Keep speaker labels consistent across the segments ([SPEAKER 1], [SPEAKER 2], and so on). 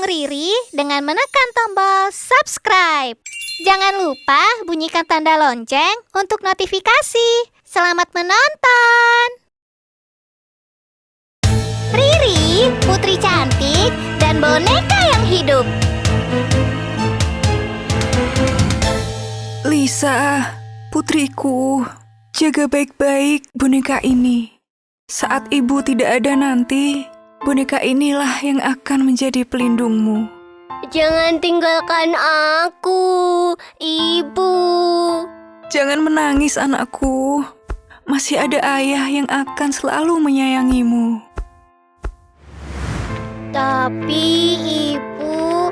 [SPEAKER 1] Riri dengan menekan tombol subscribe. Jangan lupa bunyikan tanda lonceng untuk notifikasi. Selamat menonton! Riri, putri cantik dan boneka yang hidup.
[SPEAKER 2] Lisa, putriku, jaga baik-baik boneka ini. Saat ibu tidak ada nanti, boneka inilah yang akan menjadi pelindungmu.
[SPEAKER 3] Jangan tinggalkan aku, Ibu.
[SPEAKER 2] Jangan menangis, anakku. Masih ada ayah yang akan selalu menyayangimu.
[SPEAKER 3] Tapi Ibu,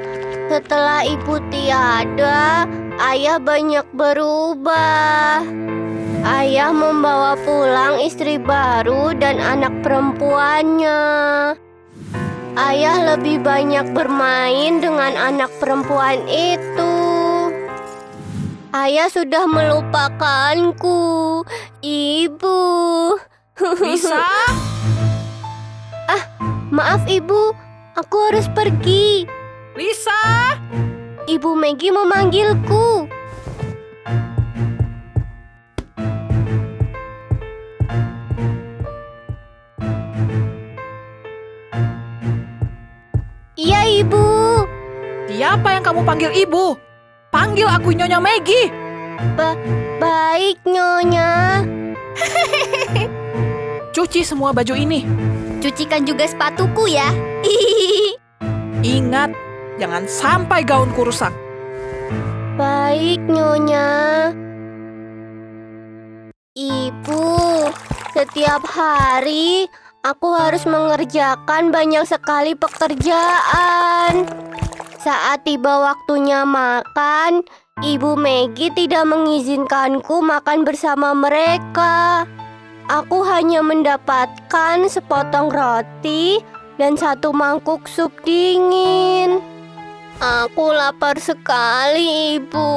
[SPEAKER 3] setelah Ibu tiada, ayah banyak berubah. Ayah membawa pulang istri baru dan anak perempuannya. Ayah lebih banyak bermain dengan anak perempuan itu. Ayah sudah melupakanku, Ibu.
[SPEAKER 4] Lisa?
[SPEAKER 3] Maaf Ibu, aku harus pergi.
[SPEAKER 4] Lisa?
[SPEAKER 3] Ibu Maggie memanggilku. Iya Ibu.
[SPEAKER 4] Siapa yang kamu panggil ibu? Panggil aku Nyonya Maggie.
[SPEAKER 3] Baik Nyonya.
[SPEAKER 4] Cuci semua baju ini.
[SPEAKER 3] Cucikan juga sepatuku ya.
[SPEAKER 4] Ingat, jangan sampai gaunku rusak.
[SPEAKER 3] Baik Nyonya. Ibu, setiap hari aku harus mengerjakan banyak sekali pekerjaan. Saat tiba waktunya makan, Ibu Maggie tidak mengizinkanku makan bersama mereka. Aku hanya mendapatkan sepotong roti dan satu mangkuk sup dingin. Aku lapar sekali, Ibu.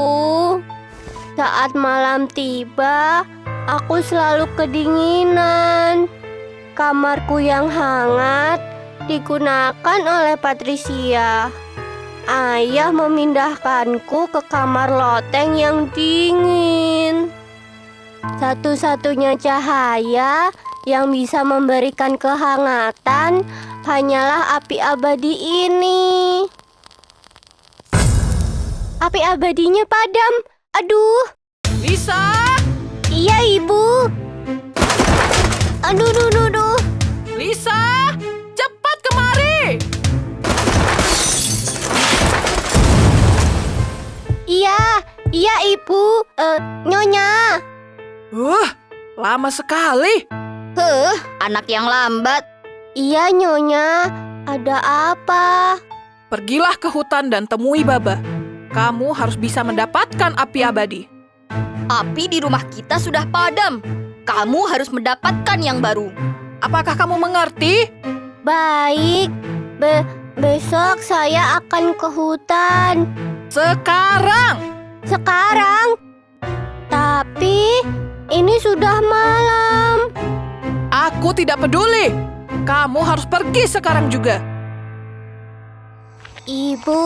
[SPEAKER 3] Saat malam tiba, aku selalu kedinginan. Kamarku yang hangat digunakan oleh Patricia. Ayah memindahkanku ke kamar loteng yang dingin. Satu-satunya cahaya yang bisa memberikan kehangatan hanyalah api abadi ini. Api abadinya padam. Aduh.
[SPEAKER 4] Lisa?
[SPEAKER 3] Iya, Ibu. Aduh, duh, duh, duh.
[SPEAKER 4] Lisa? Cepat kemari!
[SPEAKER 3] Iya, Ibu. Nyonya.
[SPEAKER 4] Lama sekali.
[SPEAKER 3] Anak yang lambat. Iya, Nyonya. Ada apa?
[SPEAKER 4] Pergilah ke hutan dan temui Baba. Kamu harus bisa mendapatkan api abadi.
[SPEAKER 5] Api di rumah kita sudah padam. Kamu harus mendapatkan yang baru.
[SPEAKER 4] Apakah kamu mengerti?
[SPEAKER 3] Baik. Besok saya akan ke hutan.
[SPEAKER 4] Sekarang!
[SPEAKER 3] Sekarang? Tapi ini sudah malam.
[SPEAKER 4] Aku tidak peduli. Kamu harus pergi sekarang juga.
[SPEAKER 3] Ibu,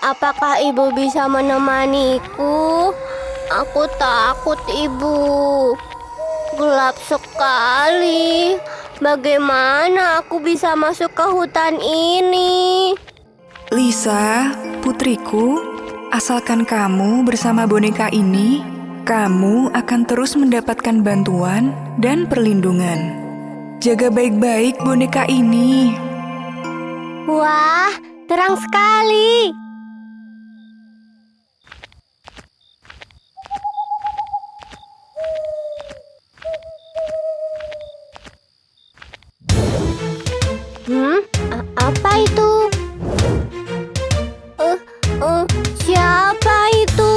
[SPEAKER 3] apakah Ibu bisa menemaniku? Aku takut, Ibu. Gelap sekali. Bagaimana aku bisa masuk ke hutan ini?
[SPEAKER 2] Lisa, putriku, asalkan kamu bersama boneka ini, kamu akan terus mendapatkan bantuan dan perlindungan. Jaga baik-baik boneka ini.
[SPEAKER 3] Wah, terang sekali. Apa itu? Siapa itu?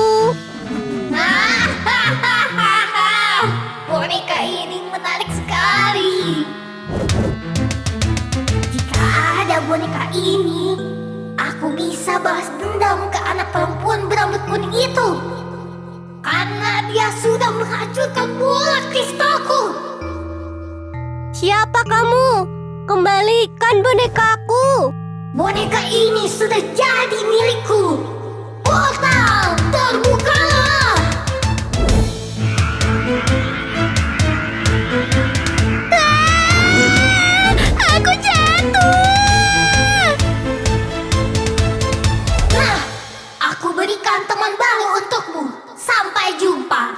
[SPEAKER 1] Boneka ini menarik sekali. Jika ada boneka ini, aku bisa balas dendam ke anak perempuan berambut kuning itu. Karena dia sudah menghancurkan bola kristalku.
[SPEAKER 3] Siapa kamu? Kembalikan bonekaku.
[SPEAKER 1] Boneka ini sudah jadi milikku. Portal terbukalah.
[SPEAKER 3] Aku jatuh.
[SPEAKER 1] Nah, aku berikan teman baru untukmu. Sampai jumpa.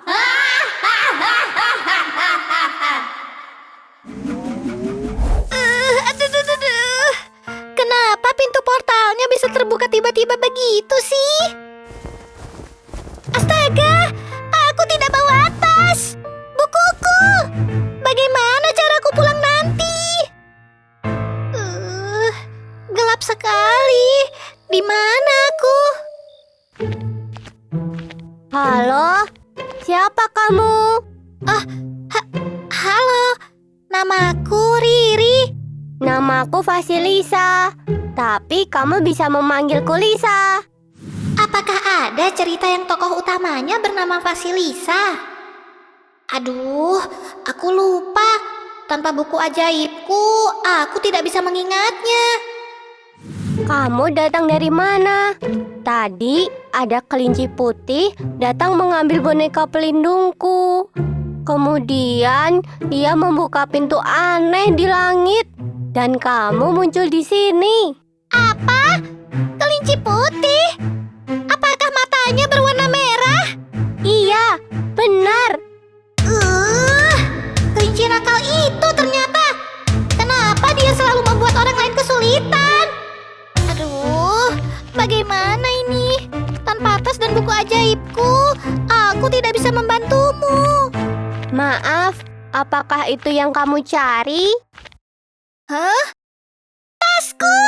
[SPEAKER 3] Aduh. Kenapa pintu portalnya bisa terbuka tiba-tiba begitu sih? Astaga, aku tidak bawa tas. Bukuku. Bagaimana caraku pulang nanti? Gelap sekali. Di mana aku? Halo, siapa kamu? Halo, namaku Riri. Namaku Vasilisa, tapi kamu bisa memanggilku Lisa. Apakah ada cerita yang tokoh utamanya bernama Vasilisa? Aduh, aku lupa. Tanpa buku ajaibku, aku tidak bisa mengingatnya. Kamu datang dari mana? Tadi ada kelinci putih datang mengambil boneka pelindungku. Kemudian dia membuka pintu aneh di langit dan kamu muncul di sini. Apa? Kelinci putih? Apakah matanya berwarna merah? Iya, benar. Kelinci nakal itu ternyata. Kenapa dia selalu membuat orang lain kesulitan? Aduh, bagaimana ini? Tanpa tas dan buku ajaibku, aku tidak bisa membantumu. Maaf, apakah itu yang kamu cari? Hah? Tasku!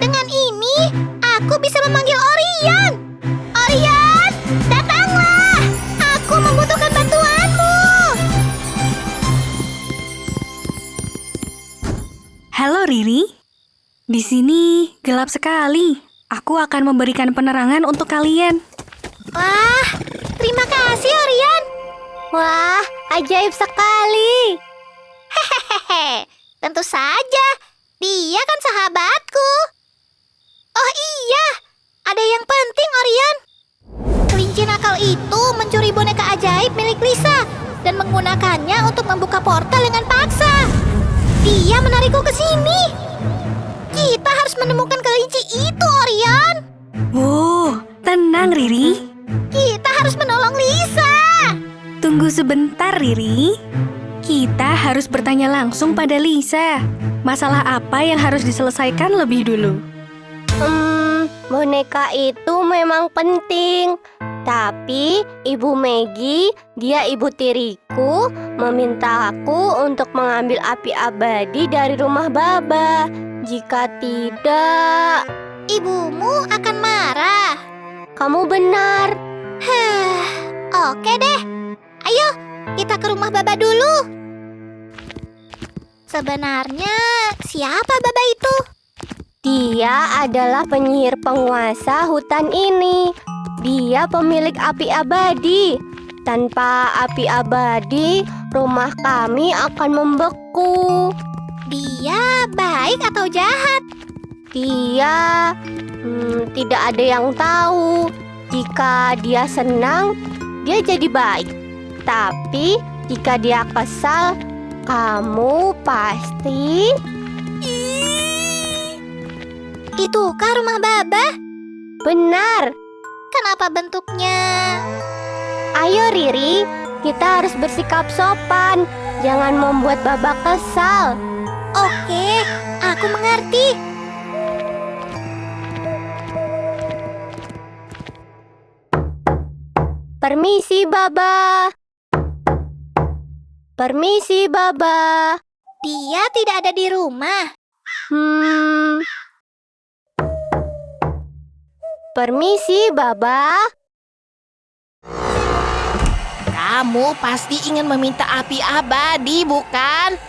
[SPEAKER 3] Dengan ini, aku bisa memanggil Orion. Orion, datanglah! Aku membutuhkan bantuanmu.
[SPEAKER 2] Halo Riri, di sini gelap sekali. Aku akan memberikan penerangan untuk kalian.
[SPEAKER 3] Wah, terima kasih Orion. Wah, ajaib sekali. Hehehe, tentu saja. Dia kan sahabatku. Oh iya, ada yang penting Orion. Kelinci nakal itu mencuri boneka ajaib milik Lisa dan menggunakannya untuk membuka portal dengan paksa. Dia menarikku ke sini. Kita harus menemukan kelinci itu, Orion.
[SPEAKER 2] Wow, tenang Riri.
[SPEAKER 3] Kita harus menolong Lisa.
[SPEAKER 2] Tunggu sebentar Riri. Kita harus bertanya langsung pada Lisa. Masalah apa yang harus diselesaikan lebih dulu?
[SPEAKER 3] Boneka itu memang penting. Tapi Ibu Maggie, dia ibu tiriku, meminta aku untuk mengambil api abadi dari rumah Baba. Jika tidak, ibumu akan marah. Kamu benar. Oke deh. Ayo, kita ke rumah Baba dulu. Sebenarnya siapa Baba itu? Dia adalah penyihir penguasa hutan ini. Dia pemilik api abadi. Tanpa api abadi, rumah kami akan membeku. Dia baik atau jahat? Dia tidak ada yang tahu. Jika dia senang, dia jadi baik. Tapi jika dia kesal, kamu pasti... Itukah rumah Baba? Benar. Kenapa bentuknya? Ayo Riri, kita harus bersikap sopan. Jangan membuat Baba kesal. Oke, aku mengerti. Permisi, Baba. Permisi, Baba. Dia tidak ada di rumah. Permisi, Baba.
[SPEAKER 6] Kamu pasti ingin meminta api abadi, bukan?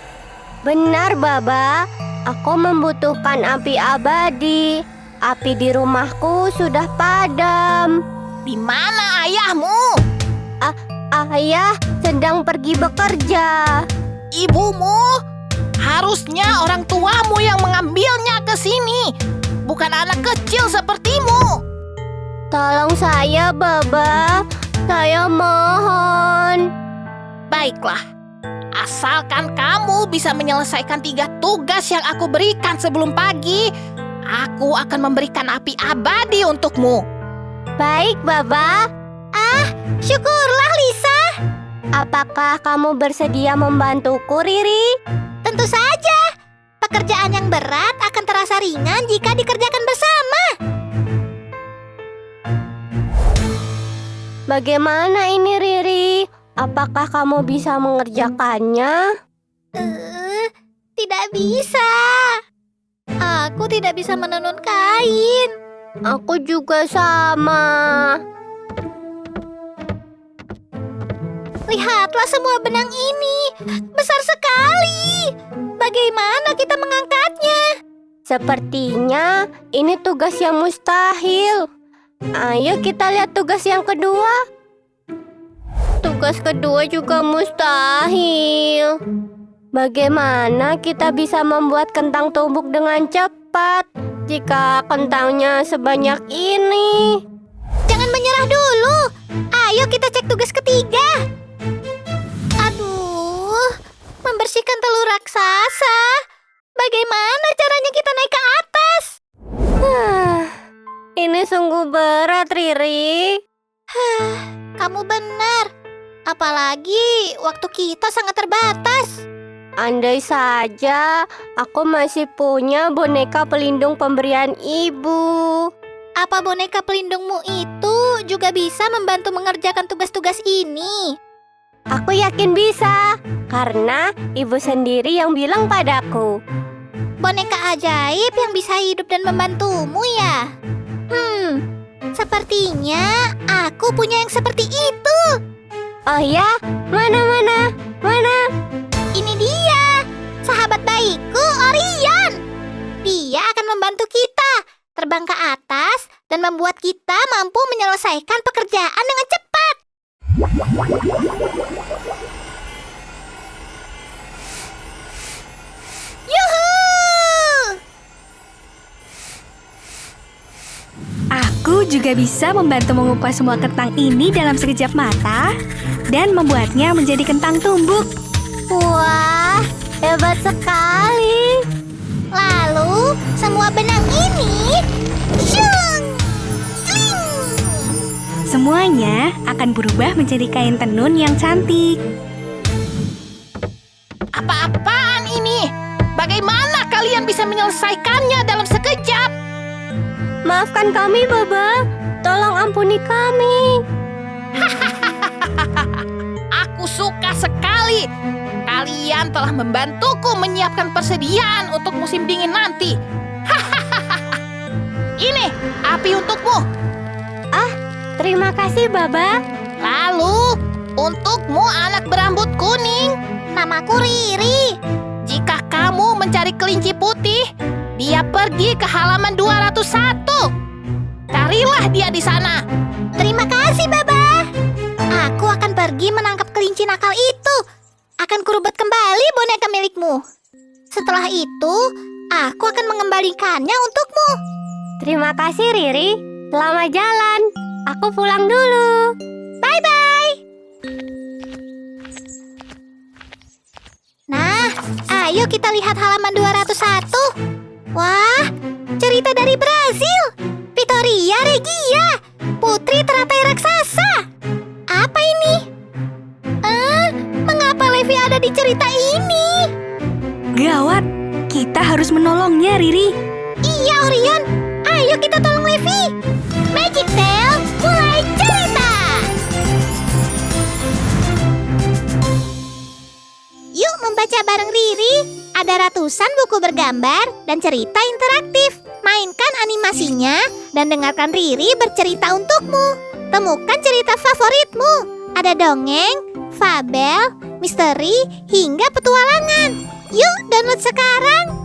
[SPEAKER 3] Benar, Baba. Aku membutuhkan api abadi. Api di rumahku sudah padam.
[SPEAKER 6] Di mana ayahmu?
[SPEAKER 3] Ayah sedang pergi bekerja.
[SPEAKER 6] Ibumu? Seharusnya orang tuamu yang mengambilnya ke sini, bukan anak kecil sepertimu.
[SPEAKER 3] Tolong saya, Baba. Saya mohon.
[SPEAKER 6] Baiklah, asalkan kamu bisa menyelesaikan 3 tugas yang aku berikan sebelum pagi, aku akan memberikan api abadi untukmu.
[SPEAKER 3] Baik, Baba. Syukurlah, Lisa. Apakah kamu bersedia membantuku, Riri? Tentu saja. Pekerjaan yang berat akan terasa ringan jika dikerjakan bersama. Bagaimana ini, Riri? Apakah kamu bisa mengerjakannya? Tidak bisa. Aku tidak bisa menenun kain. Aku juga sama. Lihatlah semua benang ini. Besar sekali. Bagaimana kita mengangkatnya? Sepertinya ini tugas yang mustahil. Ayo kita lihat tugas yang kedua. Tugas kedua juga mustahil. Bagaimana kita bisa membuat kentang tumbuk dengan cepat jika kentangnya sebanyak ini? Jangan menyerah dulu. Ayo kita cek tugas ketiga. Aduh, membersihkan telur raksasa. Bagaimana caranya kita naik ke atas? Ini sungguh berat, Riri. Kamu benar. Apalagi waktu kita sangat terbatas. Andai saja aku masih punya boneka pelindung pemberian ibu. Apa boneka pelindungmu itu juga bisa membantu mengerjakan tugas-tugas ini? Aku yakin bisa, karena ibu sendiri yang bilang padaku. Boneka ajaib yang bisa hidup dan membantumu ya? Sepertinya aku punya yang seperti itu. Oh ya? Mana? Ini dia, sahabat baikku Orion. Dia akan membantu kita terbang ke atas dan membuat kita mampu menyelesaikan pekerjaan dengan cepat. Yuhuu!
[SPEAKER 7] Aku juga bisa membantu mengupas semua kentang ini dalam sekejap mata dan membuatnya menjadi kentang tumbuk.
[SPEAKER 3] Wah, hebat sekali. Lalu, semua benang ini syung, sling.
[SPEAKER 7] Semuanya akan berubah menjadi kain tenun yang cantik.
[SPEAKER 6] Apa-apaan ini? Bagaimana kalian bisa menyelesaikannya dalam sekejap?
[SPEAKER 3] Maafkan kami, Baba. Tolong ampuni kami.
[SPEAKER 6] Aku suka sekali. Kalian telah membantuku menyiapkan persediaan untuk musim dingin nanti. Ini api untukmu.
[SPEAKER 3] Terima kasih, Baba.
[SPEAKER 6] Lalu, untukmu anak berambut kuning.
[SPEAKER 3] Namaku Riri.
[SPEAKER 6] Jika kamu mencari kelinci putih, dia pergi ke halaman 201. Carilah dia di sana.
[SPEAKER 3] Terima kasih, Baba. Aku akan pergi menangkap kelinci nakal itu. Akan kurubet kembali boneka milikmu. Setelah itu, aku akan mengembalikannya untukmu. Terima kasih, Riri. Selamat jalan. Aku pulang dulu. Bye-bye. Nah, ayo kita lihat halaman 201. Wah, cerita dari Brazil. Vittoria Regia, putri teratai raksasa. Apa ini? Mengapa Levi ada di cerita ini?
[SPEAKER 7] Gawat, kita harus menolongnya, Riri.
[SPEAKER 3] Iya, Orion. Ayo kita tolong Levi. Magic Tale mulai cerita. Yuk membaca bareng Riri. Ada ratusan buku bergambar dan cerita interaktif. Mainkan animasinya dan dengarkan Riri bercerita untukmu. Temukan cerita favoritmu. Ada dongeng, fabel, misteri, hingga petualangan. Yuk download sekarang.